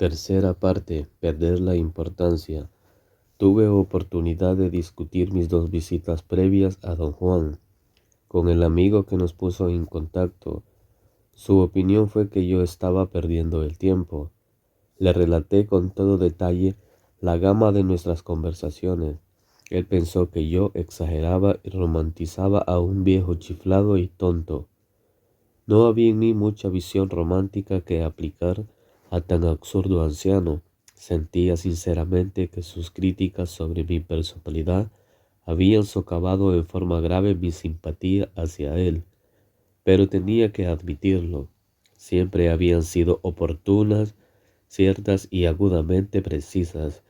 Tercera parte. Perder la importancia. Tuve oportunidad de discutir mis dos visitas previas a don Juan con el amigo que nos puso en contacto. Su opinión fue que yo estaba perdiendo el tiempo. Le relaté con todo detalle la gama de nuestras conversaciones. Él pensó que yo exageraba y romantizaba a un viejo chiflado y tonto. No había en mí mucha visión romántica que aplicar a tan absurdo anciano. Sentía sinceramente que sus críticas sobre mi personalidad habían socavado en forma grave mi simpatía hacia él, pero tenía que admitirlo. Siempre habían sido oportunas, ciertas y agudamente precisas.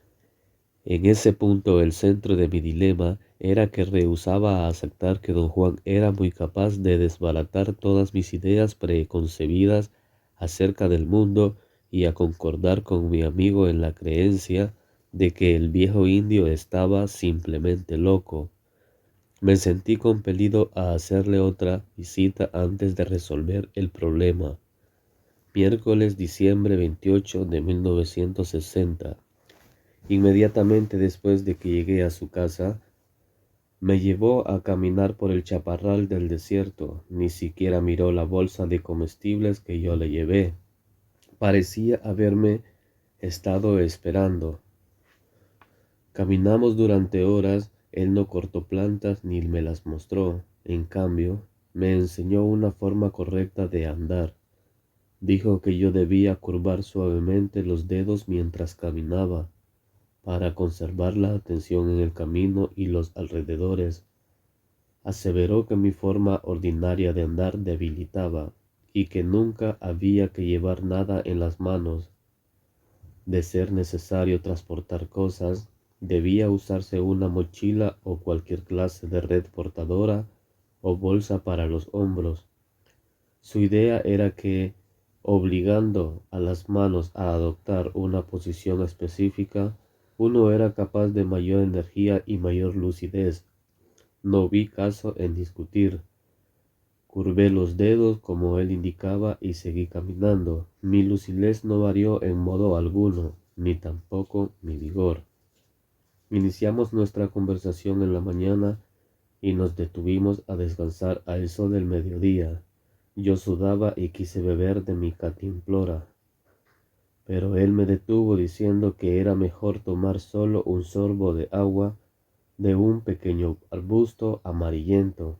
En ese punto el centro de mi dilema era que rehusaba a aceptar que don Juan era muy capaz de desbaratar todas mis ideas preconcebidas acerca del mundo y a concordar con mi amigo en la creencia de que el viejo indio estaba simplemente loco. Me sentí compelido a hacerle otra visita antes de resolver el problema. Miércoles diciembre 28 de 1960. Inmediatamente después de que llegué a su casa, me llevó a caminar por el chaparral del desierto. Ni siquiera miró la bolsa de comestibles que yo le llevé. Parecía haberme estado esperando. Caminamos durante horas. Él no cortó plantas ni me las mostró. En cambio, me enseñó una forma correcta de andar. Dijo que yo debía curvar suavemente los dedos mientras caminaba, para conservar la atención en el camino y los alrededores. Aseveró que mi forma ordinaria de andar debilitaba y que nunca había que llevar nada en las manos. De ser necesario transportar cosas, debía usarse una mochila o cualquier clase de red portadora o bolsa para los hombros. Su idea era que, obligando a las manos a adoptar una posición específica, uno era capaz de mayor energía y mayor lucidez. No vi caso en discutir. Curvé los dedos como él indicaba y seguí caminando. Mi lucidez no varió en modo alguno, ni tampoco mi vigor. Iniciamos nuestra conversación en la mañana y nos detuvimos a descansar a eso del mediodía. Yo sudaba y quise beber de mi cantimplora, pero él me detuvo diciendo que era mejor tomar solo un sorbo de agua de un pequeño arbusto amarillento.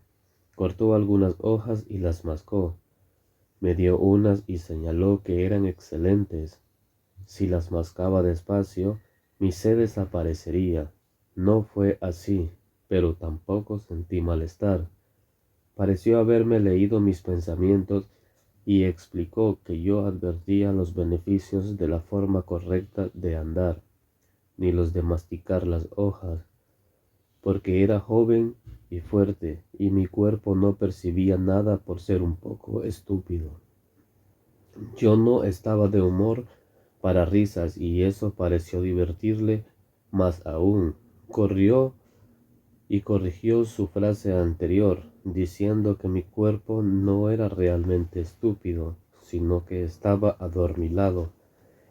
Cortó algunas hojas y las mascó. Me dio unas y señaló que eran excelentes. Si las mascaba despacio, mi sed desaparecería. No fue así, pero tampoco sentí malestar. Pareció haberme leído mis pensamientos y explicó que yo advertía los beneficios de la forma correcta de andar, ni los de masticar las hojas, porque era joven y fuerte, y mi cuerpo no percibía nada por ser un poco estúpido. Yo no estaba de humor para risas, y eso pareció divertirle más aún. Corrió y corrigió su frase anterior, diciendo que mi cuerpo no era realmente estúpido, sino que estaba adormilado.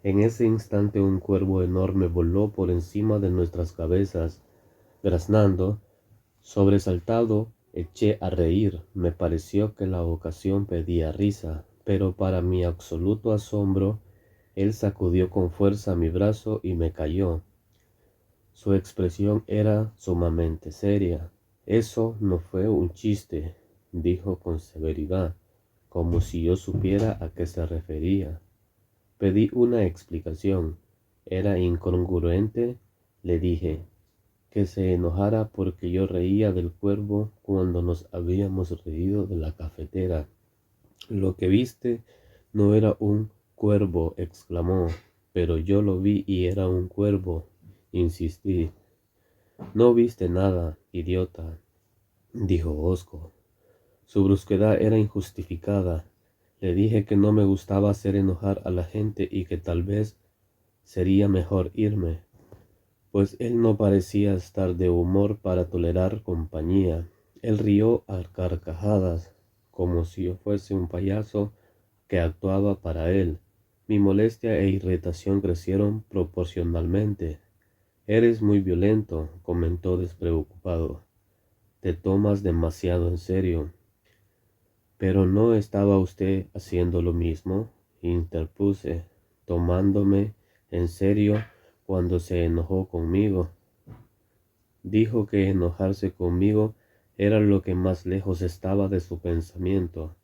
En ese instante un cuervo enorme voló por encima de nuestras cabezas, graznando. Sobresaltado, eché a reír. Me pareció que la ocasión pedía risa, pero para mi absoluto asombro, él sacudió con fuerza mi brazo y me cayó. Su expresión era sumamente seria. Eso no fue un chiste, dijo con severidad, como si yo supiera a qué se refería. Pedí una explicación. ¿Era incongruente? Le dije. Que se enojara porque yo reía del cuervo cuando nos habíamos reído de la cafetera. Lo que viste no era un cuervo, exclamó. Pero yo lo vi y era un cuervo, insistí. No viste nada, idiota, dijo hosco. Su brusquedad era injustificada. Le dije que no me gustaba hacer enojar a la gente y que tal vez sería mejor irme, pues él no parecía estar de humor para tolerar compañía. Él rió a carcajadas, como si yo fuese un payaso que actuaba para él. Mi molestia e irritación crecieron proporcionalmente. Eres muy violento, comentó despreocupado. Te tomas demasiado en serio. Pero ¿no estaba usted haciendo lo mismo? Interpuse, tomándome en serio cuando se enojó conmigo. Dijo que enojarse conmigo era lo que más lejos estaba de su pensamiento.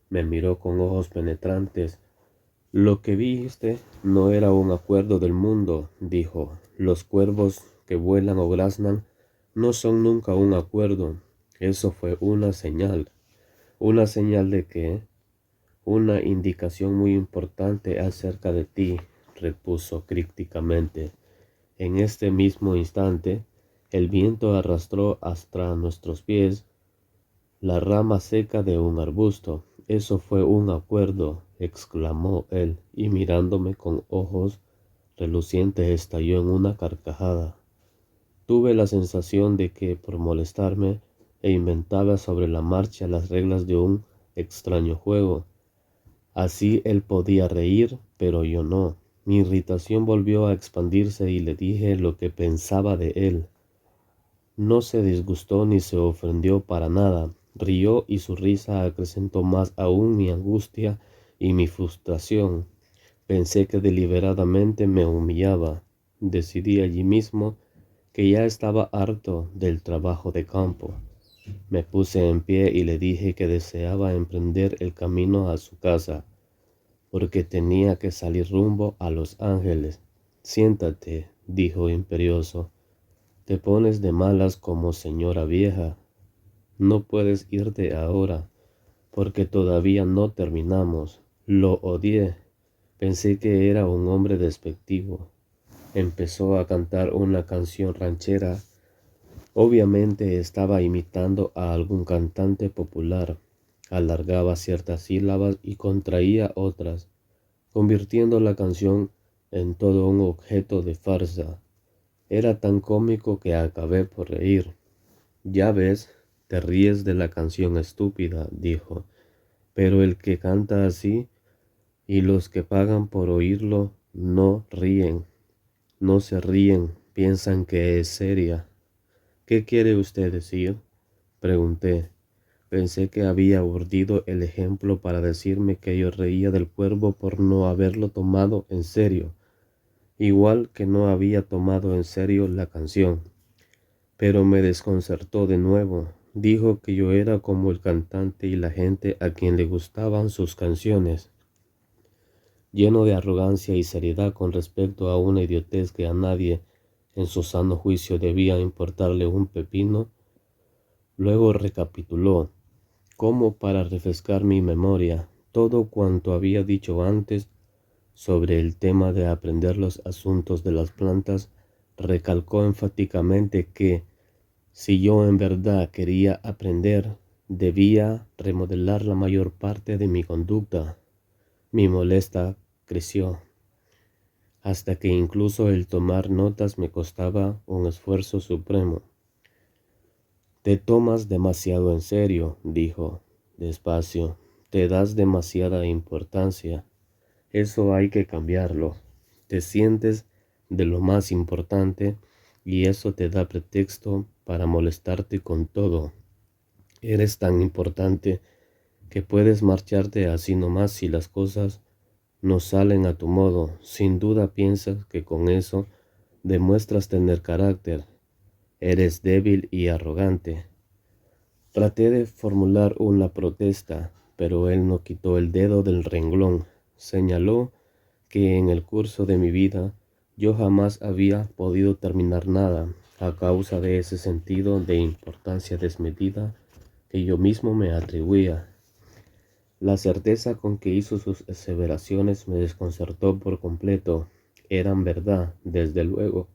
Me miró con ojos penetrantes. Lo que viste no era un acuerdo del mundo, dijo. Los cuervos que vuelan o graznan no son nunca un acuerdo. Eso fue una señal. ¿Una señal de qué? Una indicación muy importante acerca de ti, repuso crípticamente. En este mismo instante, el viento arrastró hasta nuestros pies la rama seca de un arbusto. Eso fue un acuerdo, exclamó él, y mirándome con ojos relucientes estalló en una carcajada. Tuve la sensación de que, por molestarme, inventaba sobre la marcha las reglas de un extraño juego. Así él podía reír, pero yo no. Mi irritación volvió a expandirse y le dije lo que pensaba de él. No se disgustó ni se ofendió para nada. Rió y su risa acrecentó más aún mi angustia y mi frustración. Pensé que deliberadamente me humillaba. Decidí allí mismo que ya estaba harto del trabajo de campo. Me puse en pie y le dije que deseaba emprender el camino a su casa, porque tenía que salir rumbo a Los Ángeles. Siéntate, dijo imperioso. Te pones de malas como señora vieja. No puedes irte ahora, porque todavía no terminamos. Lo odié. Pensé que era un hombre despectivo. Empezó a cantar una canción ranchera. Obviamente estaba imitando a algún cantante popular. Alargaba ciertas sílabas y contraía otras, convirtiendo la canción en todo un objeto de farsa. Era tan cómico que acabé por reír. Ya ves, te ríes de la canción estúpida, dijo, pero el que canta así y los que pagan por oírlo no ríen, no se ríen, piensan que es seria. ¿Qué quiere usted decir? Pregunté. Pensé que había urdido el ejemplo para decirme que yo reía del cuervo por no haberlo tomado en serio, igual que no había tomado en serio la canción. Pero me desconcertó de nuevo. Dijo que yo era como el cantante y la gente a quien le gustaban sus canciones, lleno de arrogancia y seriedad con respecto a una idiotez que a nadie en su sano juicio debía importarle un pepino. Luego recapituló, como para refrescar mi memoria, todo cuanto había dicho antes sobre el tema de aprender los asuntos de las plantas. Recalcó enfáticamente que, si yo en verdad quería aprender, debía remodelar la mayor parte de mi conducta. Mi molestia creció, hasta que incluso el tomar notas me costaba un esfuerzo supremo. Te tomas demasiado en serio, dijo, despacio. Te das demasiada importancia. Eso hay que cambiarlo. Te sientes de lo más importante y eso te da pretexto para molestarte con todo. Eres tan importante que puedes marcharte así nomás si las cosas no salen a tu modo. Sin duda piensas que con eso demuestras tener carácter. Eres débil y arrogante. Traté de formular una protesta, pero él no quitó el dedo del renglón. Señaló que en el curso de mi vida yo jamás había podido terminar nada a causa de ese sentido de importancia desmedida que yo mismo me atribuía. La certeza con que hizo sus aseveraciones me desconcertó por completo. Eran verdad, desde luego,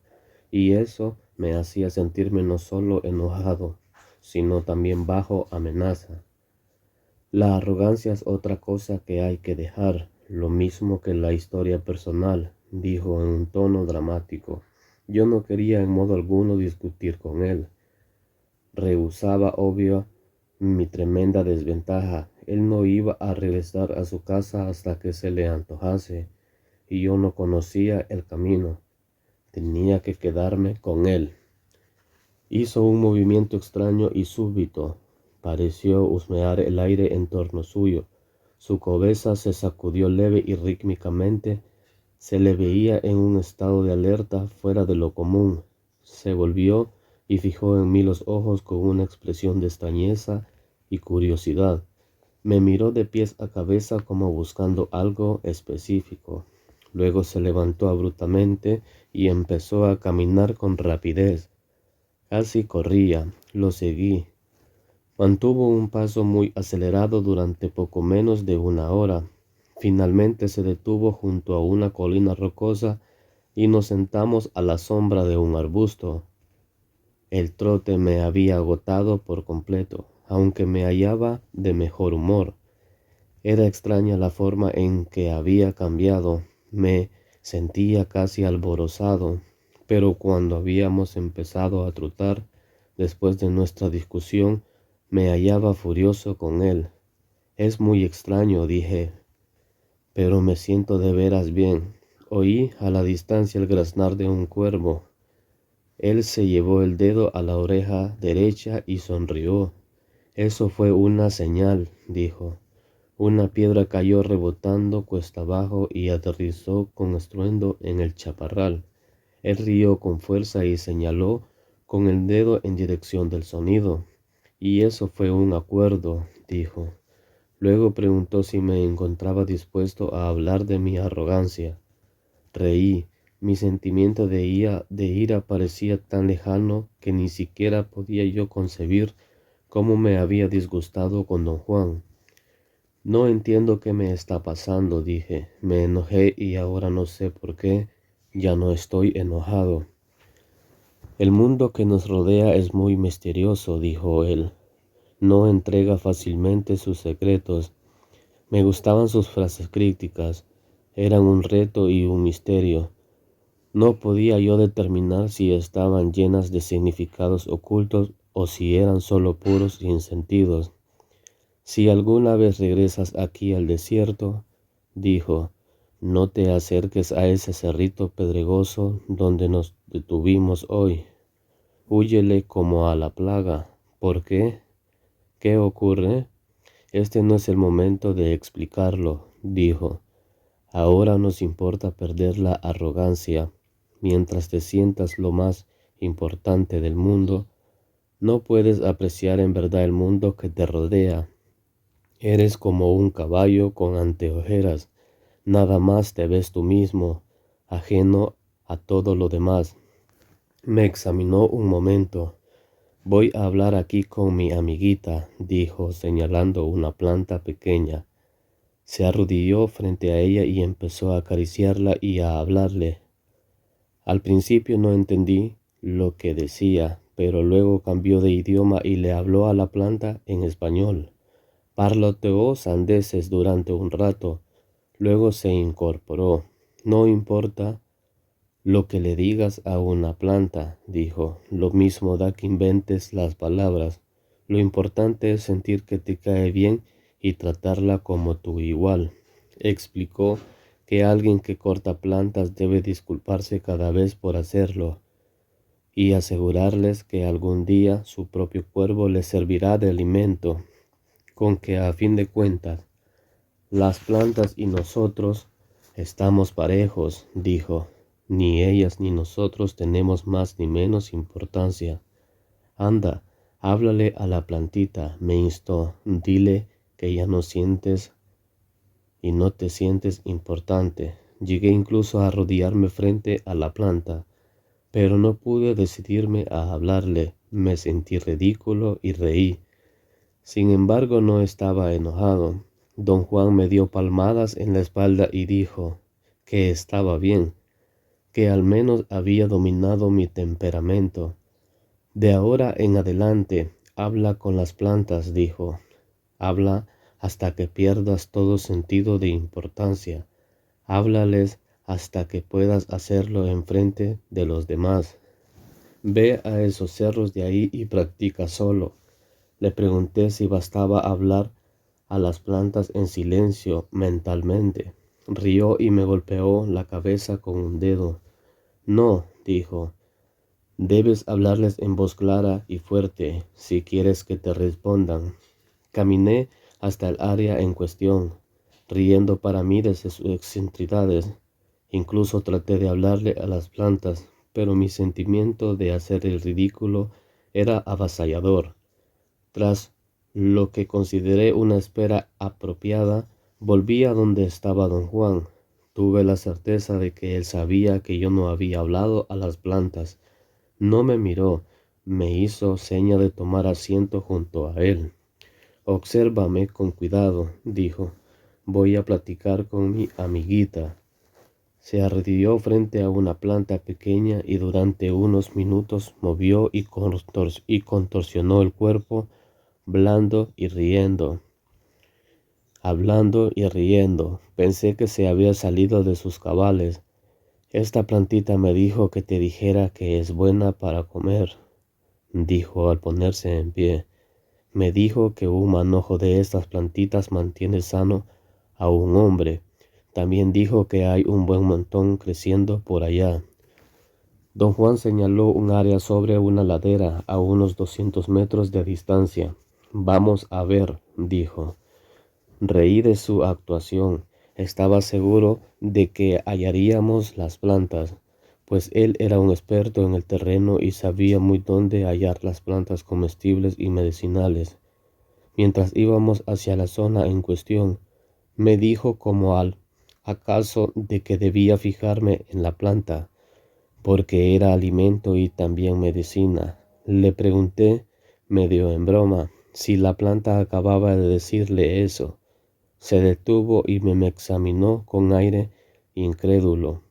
y eso me hacía sentirme no solo enojado, sino también bajo amenaza. La arrogancia es otra cosa que hay que dejar, lo mismo que la historia personal, dijo en un tono dramático. Yo no quería en modo alguno discutir con él. Rehusaba obvio mi tremenda desventaja. Él no iba a regresar a su casa hasta que se le antojase, y yo no conocía el camino. Tenía que quedarme con él. Hizo un movimiento extraño y súbito. Pareció husmear el aire en torno suyo. Su cabeza se sacudió leve y rítmicamente. Se le veía en un estado de alerta fuera de lo común. Se volvió y fijó en mí los ojos con una expresión de extrañeza y curiosidad. Me miró de pies a cabeza como buscando algo específico. Luego se levantó abruptamente y empezó a caminar con rapidez. Casi corría. Lo seguí. Mantuvo un paso muy acelerado durante poco menos de una hora. Finalmente se detuvo junto a una colina rocosa y nos sentamos a la sombra de un arbusto. El trote me había agotado por completo, aunque me hallaba de mejor humor. Era extraña la forma en que había cambiado. Me sentía casi alborozado, pero cuando habíamos empezado a trotar, después de nuestra discusión, me hallaba furioso con él. Es muy extraño, dije, pero me siento de veras bien. Oí a la distancia el graznar de un cuervo. Él se llevó el dedo a la oreja derecha y sonrió. Eso fue una señal, dijo. Una piedra cayó rebotando cuesta abajo y aterrizó con estruendo en el chaparral. Él rió con fuerza y señaló con el dedo en dirección del sonido. Y eso fue un acuerdo, dijo. Luego preguntó si me encontraba dispuesto a hablar de mi arrogancia. Reí. Mi sentimiento de ira parecía tan lejano que ni siquiera podía yo concebir cómo me había disgustado con don Juan. No entiendo qué me está pasando, dije. Me enojé y ahora no sé por qué. Ya no estoy enojado. El mundo que nos rodea es muy misterioso, dijo él. No entrega fácilmente sus secretos. Me gustaban sus frases críticas. Eran un reto y un misterio. No podía yo determinar si estaban llenas de significados ocultos o si eran solo puros sinsentidos. Si alguna vez regresas aquí al desierto, dijo, no te acerques a ese cerrito pedregoso donde nos detuvimos hoy. Húyele como a la plaga. ¿Por qué? ¿Qué ocurre? Este no es el momento de explicarlo, dijo. Ahora nos importa perder la arrogancia. Mientras te sientas lo más importante del mundo, no puedes apreciar en verdad el mundo que te rodea. Eres como un caballo con anteojeras. Nada más te ves tú mismo, ajeno a todo lo demás. Me examinó un momento. Voy a hablar aquí con mi amiguita, dijo, señalando una planta pequeña. Se arrodilló frente a ella y empezó a acariciarla y a hablarle. Al principio no entendí lo que decía, pero luego cambió de idioma y le habló a la planta en español. Parloteó sandeces durante un rato, luego se incorporó. No importa lo que le digas a una planta, dijo, lo mismo da que inventes las palabras. Lo importante es sentir que te cae bien y tratarla como tu igual. Explicó que alguien que corta plantas debe disculparse cada vez por hacerlo y asegurarles que algún día su propio cuerpo les servirá de alimento, con que a fin de cuentas las plantas y nosotros estamos parejos, dijo. Ni ellas ni nosotros tenemos más ni menos importancia. Anda, háblale a la plantita, me instó. Dile que ya no sientes y no te sientes importante. Llegué incluso a arrodillarme frente a la planta, pero no pude decidirme a hablarle. Me sentí ridículo y reí. Sin embargo, no estaba enojado. Don Juan me dio palmadas en la espalda y dijo que estaba bien, que al menos había dominado mi temperamento. De ahora en adelante, habla con las plantas, dijo. Habla hasta que pierdas todo sentido de importancia. Háblales hasta que puedas hacerlo en frente de los demás. Ve a esos cerros de ahí y practica solo. Le pregunté si bastaba hablar a las plantas en silencio mentalmente. Rió y me golpeó la cabeza con un dedo. No, dijo, debes hablarles en voz clara y fuerte si quieres que te respondan. Caminé hasta el área en cuestión, riendo para mí de sus excentricidades. Incluso traté de hablarle a las plantas, pero mi sentimiento de hacer el ridículo era avasallador. Tras lo que consideré una espera apropiada, volví a donde estaba don Juan. Tuve la certeza de que él sabía que yo no había hablado a las plantas. No me miró, me hizo seña de tomar asiento junto a él. Obsérvame con cuidado, dijo. Voy a platicar con mi amiguita. Se arrodilló frente a una planta pequeña y durante unos minutos movió y contorsionó el cuerpo, blando y riendo, hablando y riendo. Pensé que se había salido de sus cabales. Esta plantita me dijo que te dijera que es buena para comer, dijo al ponerse en pie. Me dijo que un manojo de estas plantitas mantiene sano a un hombre. También dijo que hay un buen montón creciendo por allá. Don Juan señaló un área sobre una ladera a unos 200 metros de distancia. Vamos a ver, dijo. Reí de su actuación. Estaba seguro de que hallaríamos las plantas, pues él era un experto en el terreno y sabía muy dónde hallar las plantas comestibles y medicinales. Mientras íbamos hacia la zona en cuestión, me dijo como al acaso de que debía fijarme en la planta, porque era alimento y también medicina. Le pregunté, medio en broma, si la planta acababa de decirle eso. Se detuvo y me examinó con aire incrédulo.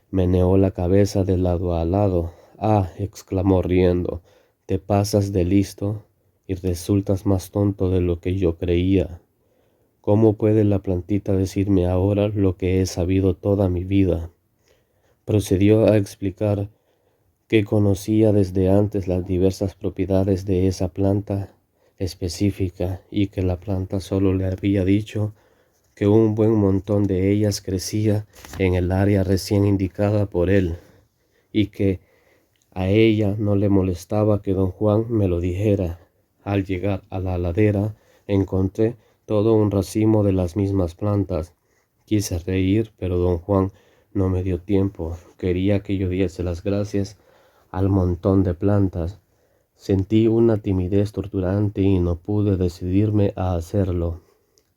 Meneó la cabeza de lado a lado. Ah, exclamó riendo, te pasas de listo y resultas más tonto de lo que yo creía. ¿Cómo puede la plantita decirme ahora lo que he sabido toda mi vida? Procedió a explicar que conocía desde antes las diversas propiedades de esa planta específica y que la planta solo le había dicho que un buen montón de ellas crecía en el área recién indicada por él y que a ella no le molestaba que don Juan me lo dijera. Al llegar a la ladera encontré todo un racimo de las mismas plantas. Quise reír, pero don Juan no me dio tiempo. Quería que yo diese las gracias al montón de plantas. Sentí una timidez torturante y no pude decidirme a hacerlo.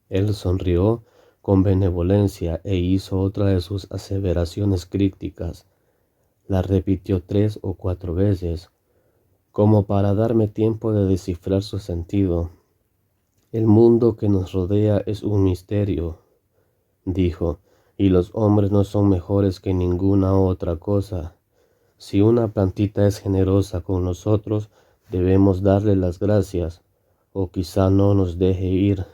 Él sonrió con benevolencia e hizo otra de sus aseveraciones crípticas. La repitió 3 o 4 veces, como para darme tiempo de descifrar su sentido. El mundo que nos rodea es un misterio, dijo, y los hombres no son mejores que ninguna otra cosa. Si una plantita es generosa con nosotros, debemos darle las gracias, o quizá no nos deje ir.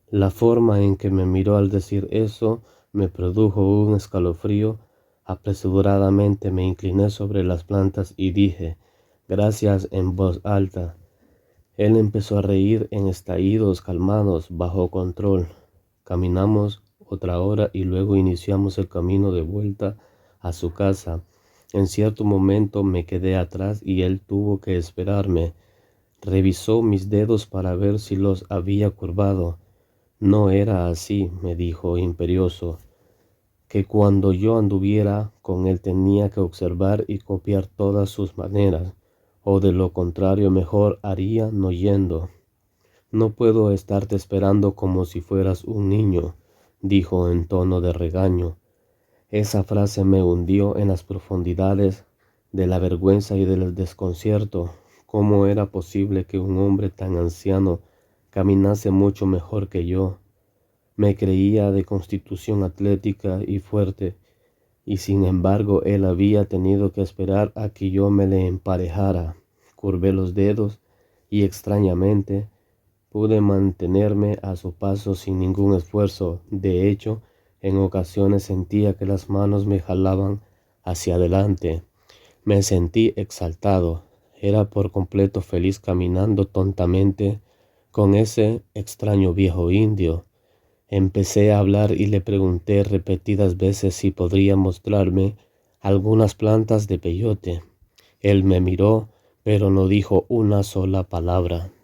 La forma en que me miró al decir eso me produjo un escalofrío. Apresuradamente me incliné sobre las plantas y dije, gracias en voz alta. Él empezó a reír en estallidos calmados, bajo control. Caminamos otra hora y luego iniciamos el camino de vuelta a su casa. En cierto momento me quedé atrás y él tuvo que esperarme. Revisó mis dedos para ver si los había curvado. No era así, me dijo imperioso, que cuando yo anduviera con él tenía que observar y copiar todas sus maneras, o de lo contrario mejor haría no yendo. No puedo estarte esperando como si fueras un niño, dijo en tono de regaño. Esa frase me hundió en las profundidades de la vergüenza y del desconcierto. ¿Cómo era posible que un hombre tan anciano caminase mucho mejor que yo? Me creía de constitución atlética y fuerte, y sin embargo él había tenido que esperar a que yo me le emparejara. Curvé los dedos y extrañamente pude mantenerme a su paso sin ningún esfuerzo. De hecho, en ocasiones sentía que las manos me jalaban hacia adelante. Me sentí exaltado. Era por completo feliz caminando tontamente con ese extraño viejo indio. Empecé a hablar y le pregunté repetidas veces si podría mostrarme algunas plantas de peyote. Él me miró, pero no dijo una sola palabra.